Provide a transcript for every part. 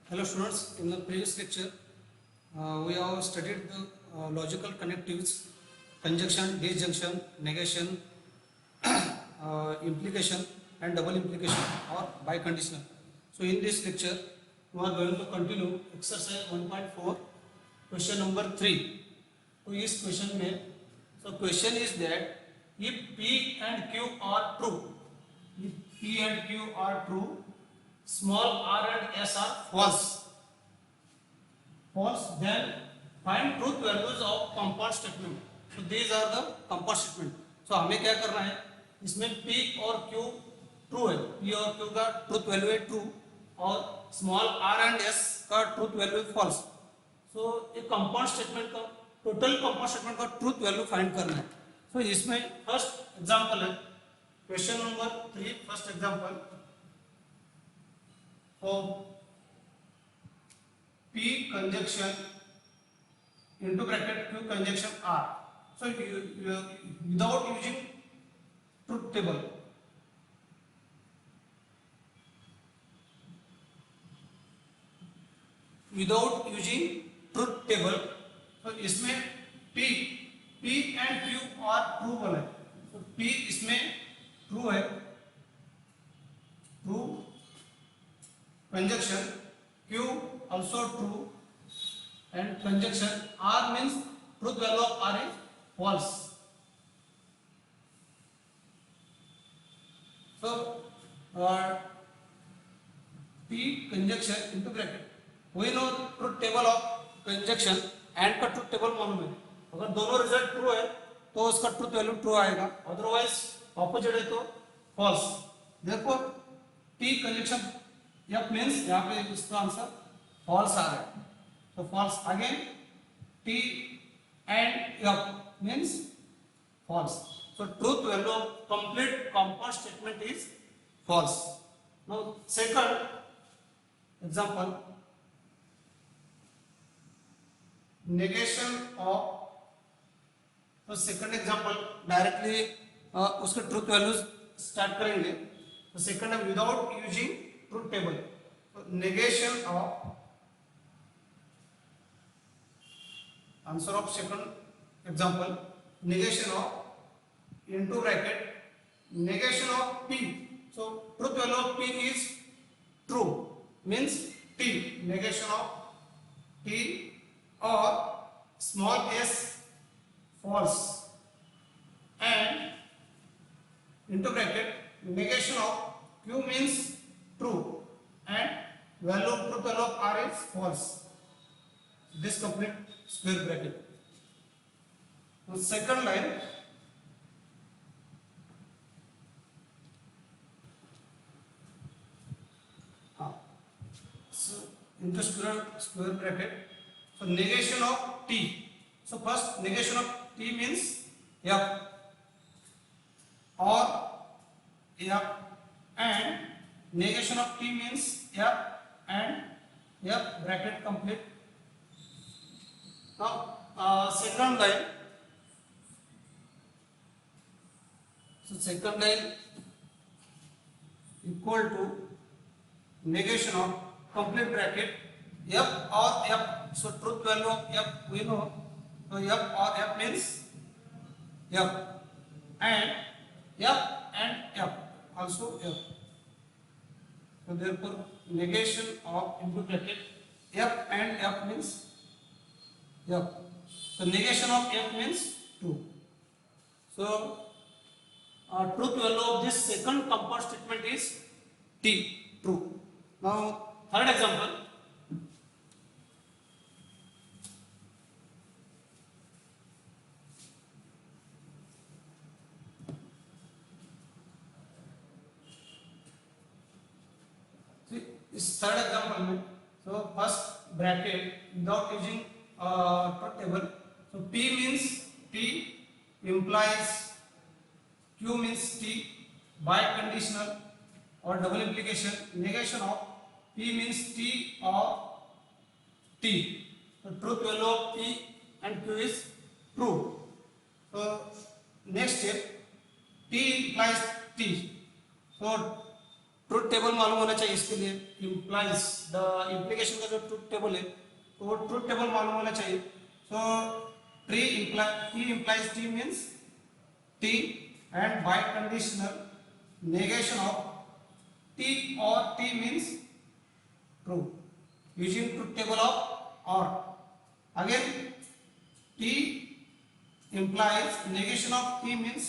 Hello students, in the previous lecture we have studied the logical connectives, conjunction, disjunction, negation, implication and double implication or biconditional. So in this lecture we are going to continue exercise 1.4 question number 3. तो इस question में question is that if P and Q are true, if P and Q are true, small r and s are false, then find truth values of compound statement. So these are the compound statement. So हमें क्या करना है, इसमें P और Q true है, P और Q का truth value है ट्रू और स्मॉल r एंड s का ट्रूथ वैल्यू है फॉल्स. सो एक कंपाउंड स्टेटमेंट का टोटल कंपाउंड स्टेटमेंट का ट्रूथ वैल्यू फाइंड करना है. सो इसमें फर्स्ट एग्जांपल है question number 3. First example for P conjunction into bracket Q conjunction R. So without using truth table, तो इसमें P and Q are true है. तो P इसमें ट्रू है, true conjunction Q also true and conjunction R means truth value of R is false. So P conjunction into bracket, we know truth table of conjunction and का truth table मालूम है. अगर दोनों result true है तो उसका truth value true आएगा, otherwise opposite है तो फॉल्स. देखो P conjunction F means यहाँ पे इसका आंसर फॉल्स आ रहा है, तो false. Again T and F means false. So truth value of complete compound statement is false. Now second example, negation of. तो सेकंड एग्जांपल डायरेक्टली उसके truth values start करेंगे. तो सेकंड है without using truth table. So negation of answer of second example, negation of into bracket negation of P. So truth value of P is true means T, negation of T or small s false, and into bracket negation of Q means true and truth value of R is false. This complete square bracket. The second line, so into square bracket. So negation of T. So first negation of T means F or F, and negation of T means F and F bracket complete. Now second line, so second line equal to negation of complete bracket F or F. So truth value of F we know, so F or F means F and F also F. So therefore negation of into bracket F and F means F. So negation of F means 2. So truth value of this second compound statement is T, true. Now third example, इस third example में. So first bracket without using truth table. So P means T implies Q means T, biconditional or double implication. Negation of P means T or T. So truth value of P and Q is true. So next step, T implies T. So truth table मालूम होना चाहिए इसके लिए, implies the implication का जो truth table है तो वो ट्रुथ टेबल मालूम होना चाहिए. So T implies T means T and biconditional negation of t or t means true using truth table of or. Again t implies negation of t means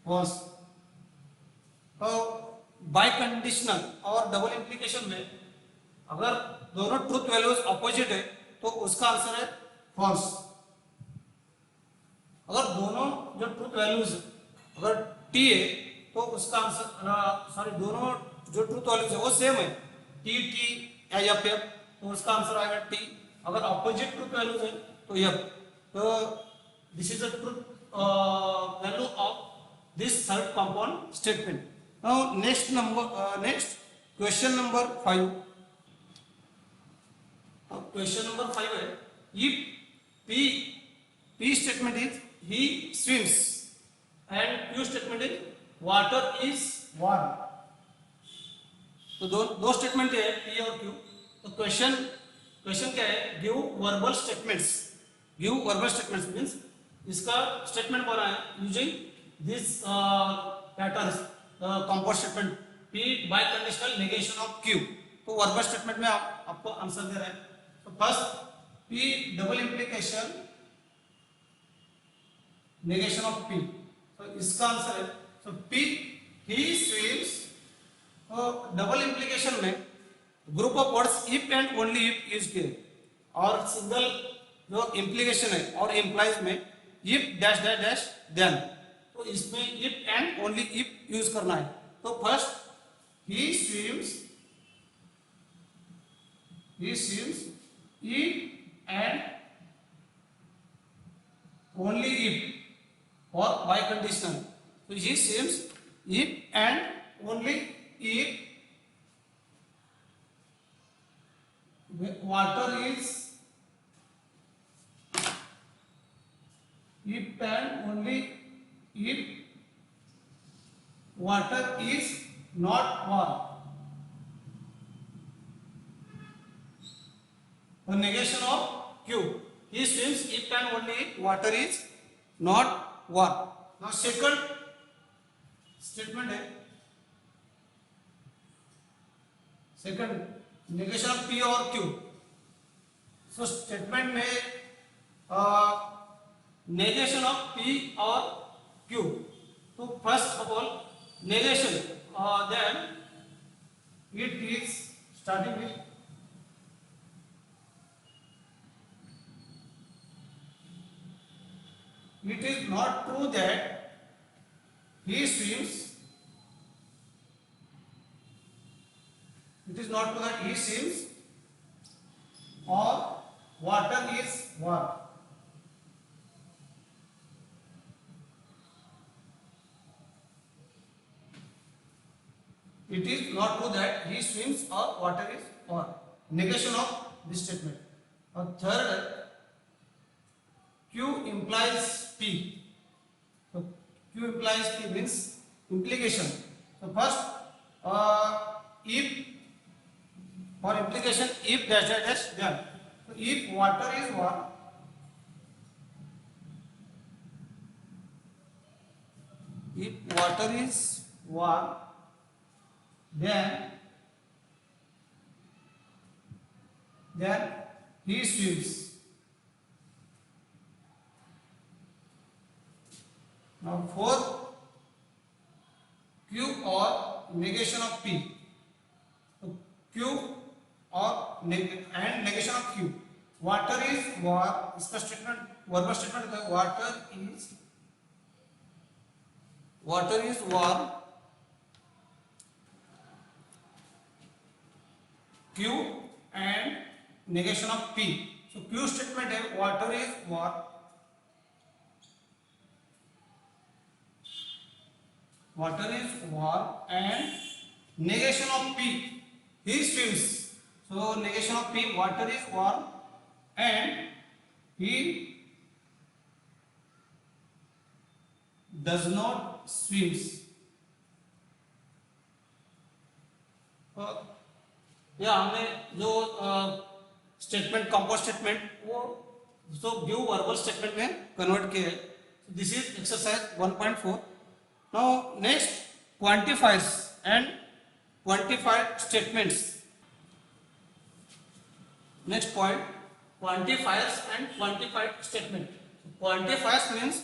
false. तो bye conditional और double implication में अगर दोनों truth values opposite है तो उसका answer है false. अगर दोनों जो ट्रुथ वैल्यूज अगर टी है तो उसका आंसर सॉरी दोनों जो ट्रुथ वैल्यूज है वो सेम है टी टी या एफ एफ तो उसका आंसर आएगा टी. अगर अपोजिट ट्रुथ वैल्यूज है तो एफ. तो this is the truth value of this third compound statement. Now next question number 5. Question number 5 है if P statement is he swims and Q statement is water is warm. तो दो statement है P और Q. तो question क्या है, give verbal statements. Give verbal statements means इसका statement बना है using this patterns compound statement P bye conditional negation of Q. तो वर्बल स्टेटमेंट में आपको आंसर दे रहा है. तो first P double implication negation of P. तो इसका आंसर है so P he swims. तो डबल इंप्लीकेशन में group of words if and only if use किए और सिंगल जो इंप्लीकेशन है और इंप्लाइज में if dash dash dash then. तो इसमें if and only if use करना है. तो first he swims if and only if or by conditional. So he swims if and only if water is if and only if water is not warm. The negation of Q. He swims if and only if water is not warm. Now second statement है second negation of P और Q. So statement में negation of P और Q. तो first of all negation then it is starting with it is not true that he swims. It is not true that he swims or water is warm. It is not true that he swims or water is warm. Negation of this statement. और third Q implies P. So Q implies P means implication. So first if for implication if dash dash dash then. So if water is warm, if water is warm, then he swims. Now fourth Q or negation of P. So Q or and negation of Q. Water is warm. इसका statement verbal statement है water is warm. Q and negation of P. So Q statement है water is warm. Water is warm and negation of P. He swims. So negation of P. Water is warm and he does not swims. या हमने जो statement compound statement वो so give verbal statement में convert किए. This is exercise 1.4. Now next quantifiers and quantified statements. Next point quantifiers and quantified statement. Quantifiers means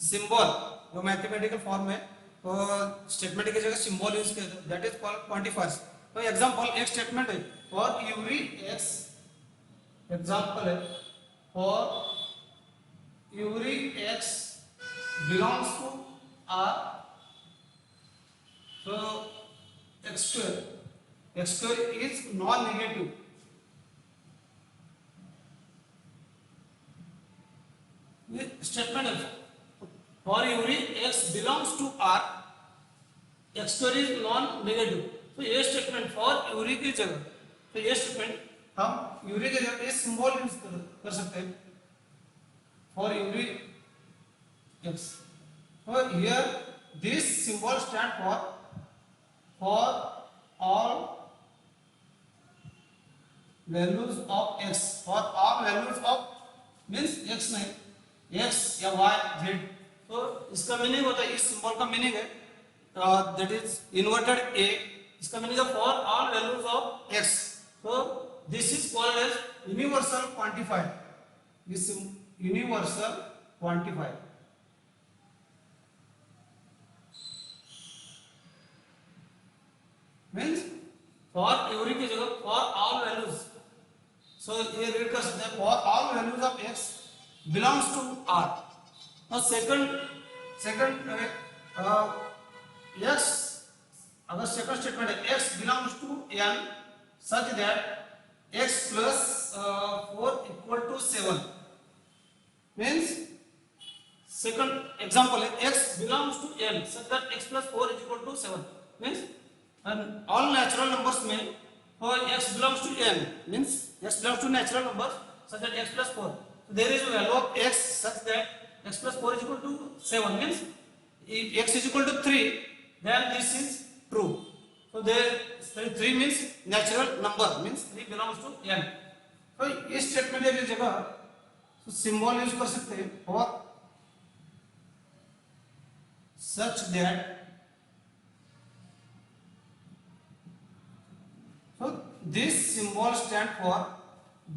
symbol जो mathematical form में statement की जगह सिंबल यूज किया that is called quantifiers. तो example एक statement है फॉर एवरी एक्स. एग्जांपल है for every x belongs to R. so x square is non negative. Statement है for every x belongs to r x square is non negative. तो ये statement for every की जगह, तो ये statement हम every की जगह इस सिंबल यूज कर सकते हैं फॉर एवरी x. तो here this symbol stand for all values of x. For all values of means x नहीं, x या y z. तो इसका मीनिंग होता है, इस सिंबल का मीनिंग है दैट इज इन्वर्टेड a. इसका मीनिंग है for all values of x. तो this is called as universal quantifier. This universal quantifier means for every की जगह फॉर ऑल वैल्यूज. सो ये रीड कर सकते हैं for all values of x belongs to R. Now second x, अगर second statement है x belongs to n such that x plus 4 equal to 7 means second example है x belongs to n such that x plus 4 is equal to 7 means and all natural numbers में for x belongs to n means x belongs to natural numbers such that x plus 4. So there is a value of x such that x plus 4 is equal to 7 means if x is equal to 3 then this is true. So there 3 means natural number means 3 belongs to n. तो इस statement की जगह तो symbol use कर सकते हैं और such that so this symbol stand for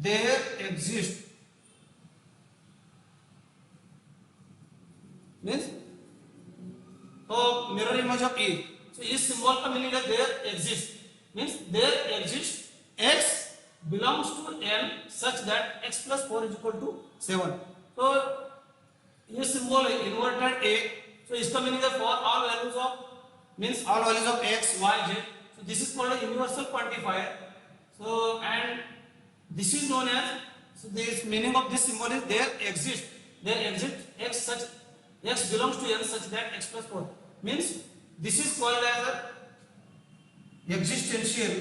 there exist means तो mirror image of E. So इस सिंबल का मीनिंग है there exist means there exist x belongs to n such that x plus 4 is equal to 7. तो ये symbol है inverted a. So इसका meaning है for all values of means all values of x y z. So this is called a universal quantifier. So and this is known as, so this meaning of this symbol is there exist x such x belongs to n such that x plus 4 means this is called as a existential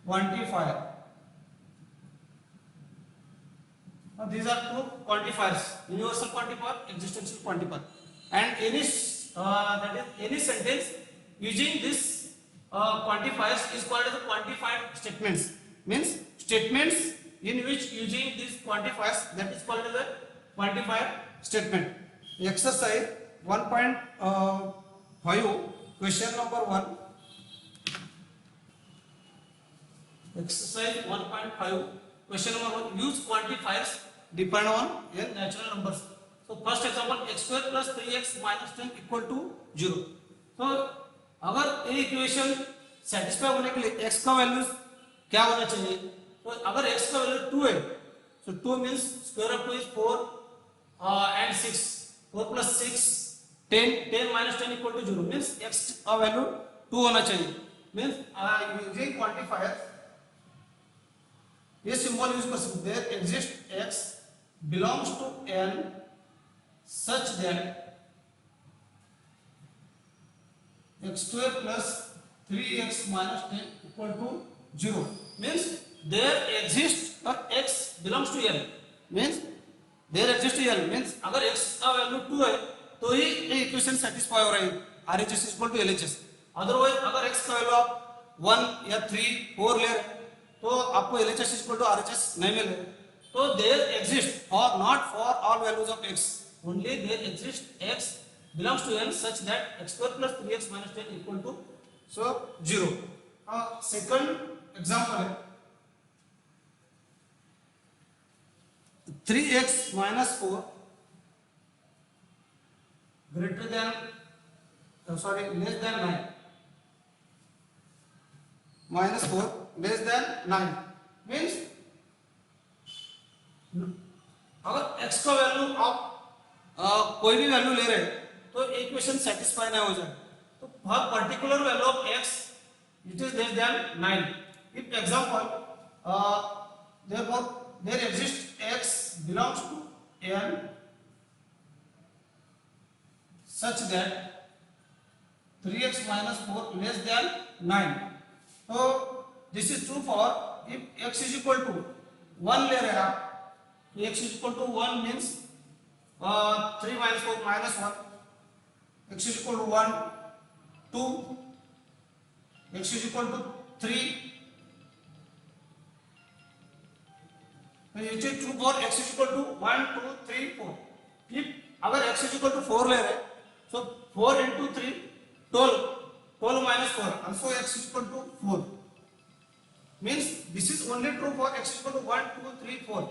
quantifier. Now these are two quantifiers, universal quantifier, existential quantifier, and any sentence using this quantifiers is called as a quantified statements means statements in which using these quantifiers that is called as a quantifier statement. Exercise 1.5 question number 1. Exercise 1.5 question number 1. Use quantifiers depend on n natural numbers. So first example x square plus 3x minus 10 equal to 0. तो अगर ये equation satisfy होने के लिए x का value क्या होना चाहिए? तो अगर x का वैल्यू 2 है so 2 means square of 2 is 4 and 6 4 plus 6 10 minus 10 equal to 0 means x का वैल्यू 2 होना चाहिए means using quantifier ये सिंबल यूज कर सकते हैं exist x belongs to n such that x square plus 3x minus 10 equal to 0 means there exists x belongs to n means there exists n means अगर x का value 2 है तो ही ये equation satisfy हो रहा है RHS equal to LHS otherwise अगर x का वैल्यू आप 1 या 3 4 ले रहे तो आपको LHS इक्वल टू RHS नहीं मिलेगा. तो देयर एग्जिस्ट और not for all values of x, only there exist x belongs to n such that x square plus 3x minus 10 equal to so 0. Second example है 3x minus 4 greater than less than 9 minus 4 less than 9 means अगर x का value आप कोई भी value ले रहे हैं तो इक्वेशन सेटिस्फाई नहीं हो जाए. तो for particular value of x it is less than 9. If example therefore there exists x belongs to n such that 3x minus 4 less than 9. So this is true for if x is equal to 1 ले रहे हैं आप, तो x is equal to 1 means 3 minus 4 minus 1, x is equal to 1, 2, x is equal to 3. It is true for x is equal to 1, 2, 3, 4. If अगर x is equal to 4 ले रहे so 4 into 3 12, 12 minus 4 also x is equal to 4 means this is only true for x is equal to 1, 2, 3, 4.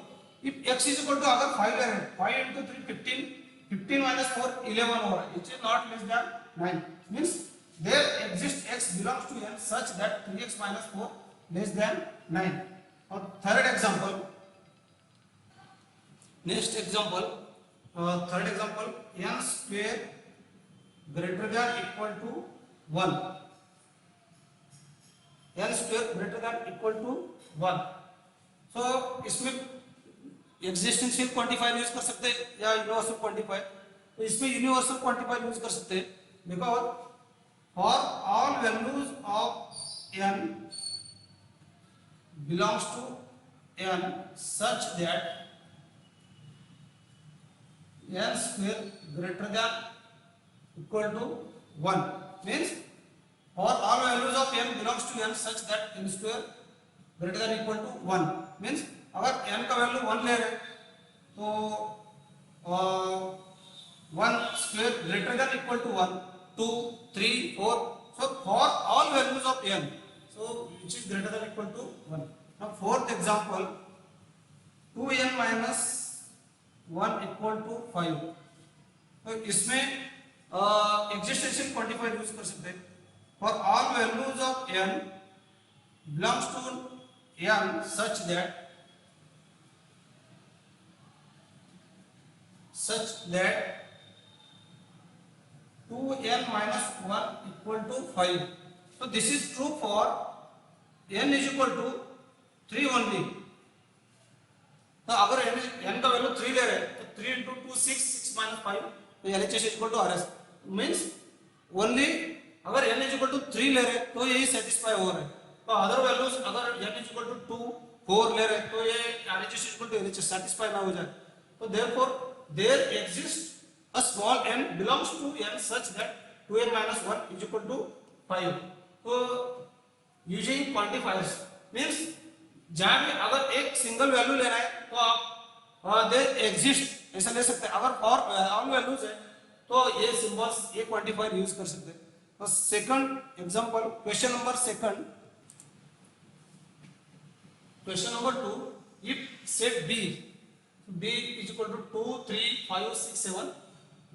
If x is equal to अगर 5 ले रहे 5 into 3 15, 15 minus 4 11 हो रहा है, it is not less than 9 means there exists x belongs to n such that 3x minus 4 less than 9. और third example, next example, third example, n square greater than equal to 1, n square greater than equal to 1. so इसमें existential quantifier use कर सकते हैं या universal quantifier. तो इसमें universal quantifier use कर सकते हैं because for all values of n belongs to n such that n square greater than equal to 1 means for all values of n belongs to n such that n square greater than equal to 1 means अगर n का value 1 ले रहे तो 1 square greater than equal to 1, 2, 3, 4. so for all values of n so which is greater than equal to 1. now fourth example 2n minus 1 equal to 5. तो इसमें existential quantifier use कर सकते हैं. For all values of n belongs to n such that 2n minus 1 equal to 5. so this is true for n is equal to 3 only. तो अगर n का value 3 ले रहे तो 3 into 2 6, 6 minus 5 तो LHS is equal to RS means only अगर n is equal to 3 ले रहे तो यही सेटिस्फाई हो रहा है. तो अदर वैल्यूज अगर n is equal to 2, 4 ले रहे तो ये RHS is equal to LHS satisfy ना हो जाए. तो therefore there exists a small n belongs to n such that 2n minus 1 is equal to 5. तो using quantifiers means जहां भी अगर एक सिंगल वैल्यू लेना है तो आप देयर एग्जिस्ट ऐसा ले सकते हैं. अगर फॉर ऑल वैल्यूज है तो ये सिंबल्स ये क्वांटिफायर यूज कर सकते हैं. तो second example question number second question number 2 if set b is equal to 2, 3, 5, 6, 7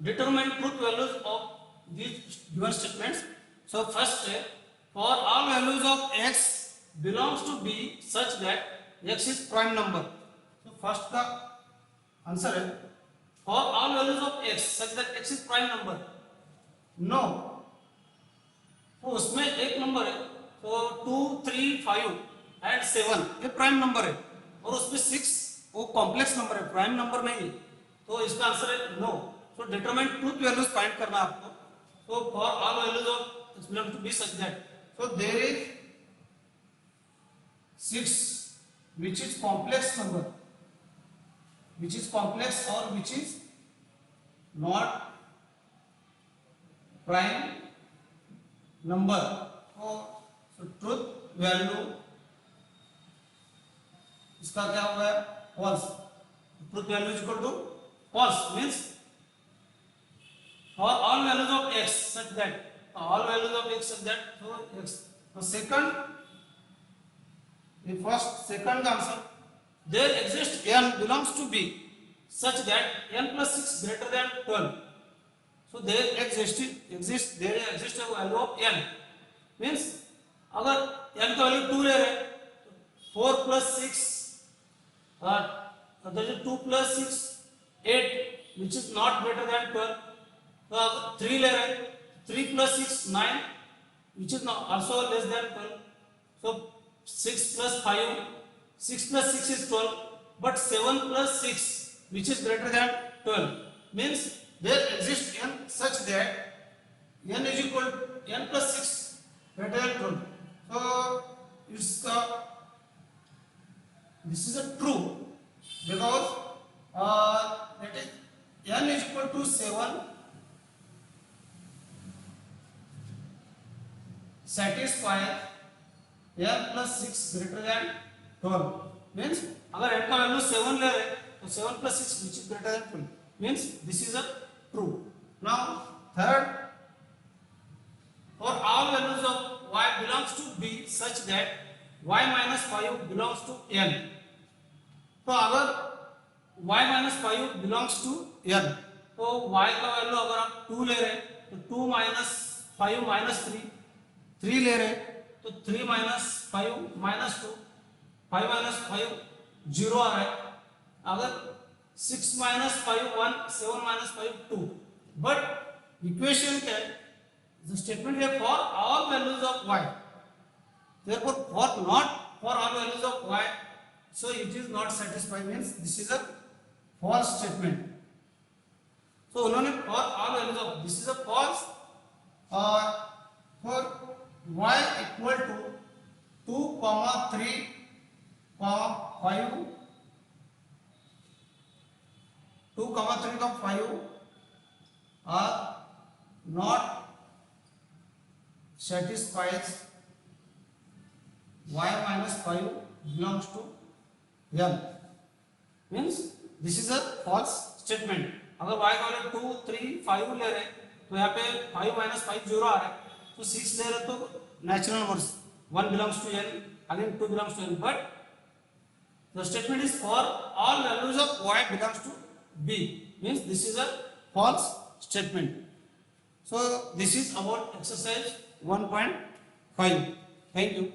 determine truth values of these given statements. so first for all values of x belongs to b such that x is prime number. so first का answer है for all values of x such that x is prime number. no तो उसमें एक number है तो 2, 3, 5 and 7 ये prime number है और उसमें 6 वो कॉम्प्लेक्स नंबर है प्राइम नंबर नहीं. तो इसका आंसर है नो. सो डिटरमाइन ट्रूथ वैल्यूज फाइंड करना आपको. so for all values of x belong to b such that so there is 6 which is complex number which is complex or which is not prime number. So truth value इसका क्या होगा? False. Truth value is equal to false means for all values of x such that so x. So second, the first second answer, there exists n belongs to b such that n plus 6 greater than 12. So there exists a value of n means अगर n का value 2 ले रहे हैं तो 4 plus 6 that is 2 plus 6 8 which is not greater than 12. तो अगर 3 ले रहे हैं 3 plus 6 9 which is not also less than 12. So 6 plus 5 6 plus 6 is 12 but 7 plus 6 which is greater than 12 means there exists n such that n is equal to n plus 6 greater than 12. So it's this is a true because that is n is equal to 7 satisfy n plus 6 greater than 12 means अगर n का value 7 ले रहे तो 7 plus 6 which is greater than 12 means this is a true. Now third, for all values of y belongs to b such that y minus 5 belongs to n. तो अगर y minus 5 belongs to n तो y का value अगर आप 2 ले रहे हैं तो 2 minus 5 minus 3 ले रहे हैं तो 3 minus 5 minus 2 5 minus 5 0 आ रहा है. अगर 6 minus 5 1 7 minus 5 2 but equation क्या है? The statement here for all values of y. Therefore, not for all values of y, so it is not satisfied means this is a false statement. So उन्होंने for all values of this is a false. For y equal to 2, 3, 5, 2, 3, 5 are not satisfies y minus 5 belongs to n means this is a false statement. अगर y का value 2, 3, 5 ले रहे हैं तो यहाँ पे 5 minus 5 0 आ रहा है तो 6 ले रहे तो natural numbers 1 belongs to n again 2 belongs to n but the statement is for all values of y belongs to b means this is a false statement. So this is about exercise 1.5. Thank you.